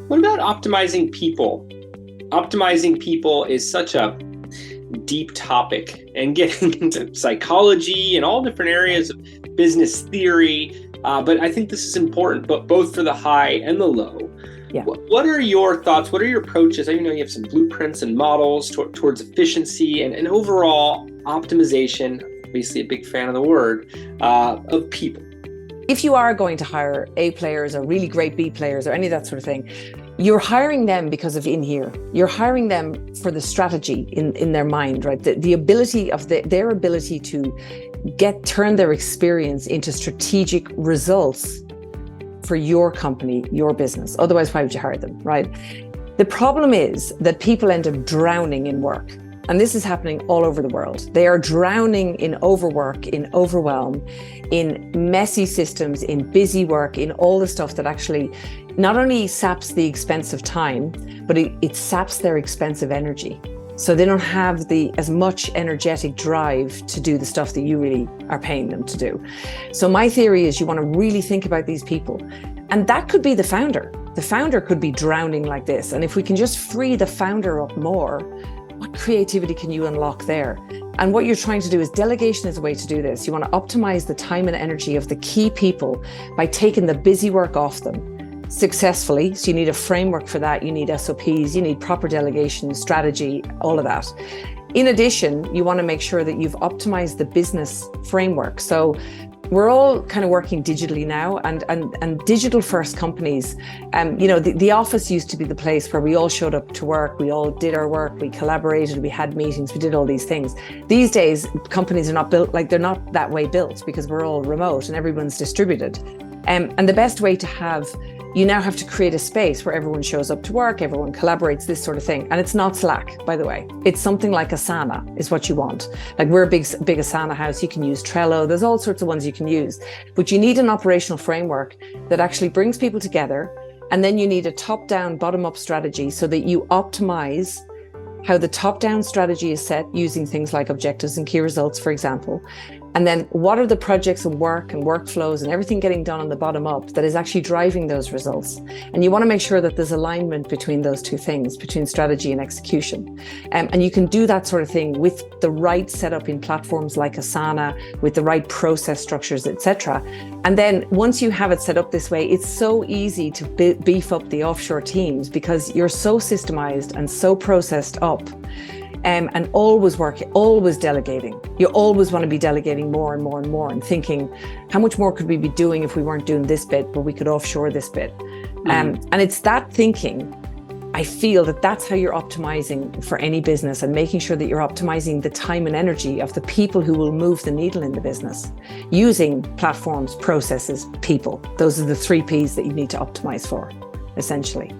What about optimizing people? Optimizing people is such a deep topic, and getting into psychology and all different areas of business theory. But I think this is important, but both for the high and the low. Yeah. What are your thoughts? What are your approaches? I know you have some blueprints and models towards efficiency and overall optimization. Obviously, a big fan of the word of people. If you are going to hire A players or really great B players or any of that sort of thing, you're hiring them because of in here. You're hiring them for the strategy in their mind, right? The ability of their ability to turn their experience into strategic results for your company, your business. Otherwise, why would you hire them, right? The problem is that people end up drowning in work. And this is happening all over the world. They are drowning in overwork, in overwhelm, in messy systems, in busy work, in all the stuff that actually not only saps the expensive time, but it saps their expensive energy. So they don't have as much energetic drive to do the stuff that you really are paying them to do. So my theory is you want to really think about these people. And that could be the founder. The founder could be drowning like this. And if we can just free the founder up more, what creativity can you unlock there? And what you're trying to do is delegation is a way to do this. You want to optimize the time and energy of the key people by taking the busy work off them successfully. So you need a framework for that. You need SOPs, you need proper delegation, strategy, all of that. In addition, you want to make sure that you've optimized the business framework. So we're all kind of working digitally now, and digital first companies, the office used to be the place where we all showed up to work, we all did our work, we collaborated, we had meetings, we did all these things. These days, companies are not built, like they're not that way built because we're all remote and everyone's distributed. And the best way you now have to create a space where everyone shows up to work, everyone collaborates, this sort of thing. And it's not Slack, by the way. It's something like Asana is what you want. Like we're a big Asana house. You can use Trello. There's all sorts of ones you can use. But you need an operational framework that actually brings people together. And then you need a top-down, bottom-up strategy so that you optimize how the top-down strategy is set using things like objectives and key results, for example. And then what are the projects and work and workflows and everything getting done on the bottom up that is actually driving those results? And you want to make sure that there's alignment between those two things, between strategy and execution. And you can do that sort of thing with the right setup in platforms like Asana, with the right process structures, etc. And then once you have it set up this way, it's so easy to beef up the offshore teams because you're so systemized and so processed up. And always working, always delegating. You always want to be delegating more and more and more and thinking, how much more could we be doing if we weren't doing this bit, but we could offshore this bit? And it's that thinking, I feel that's how you're optimizing for any business and making sure that you're optimizing the time and energy of the people who will move the needle in the business using platforms, processes, people. Those are the 3 Ps that you need to optimize for, essentially.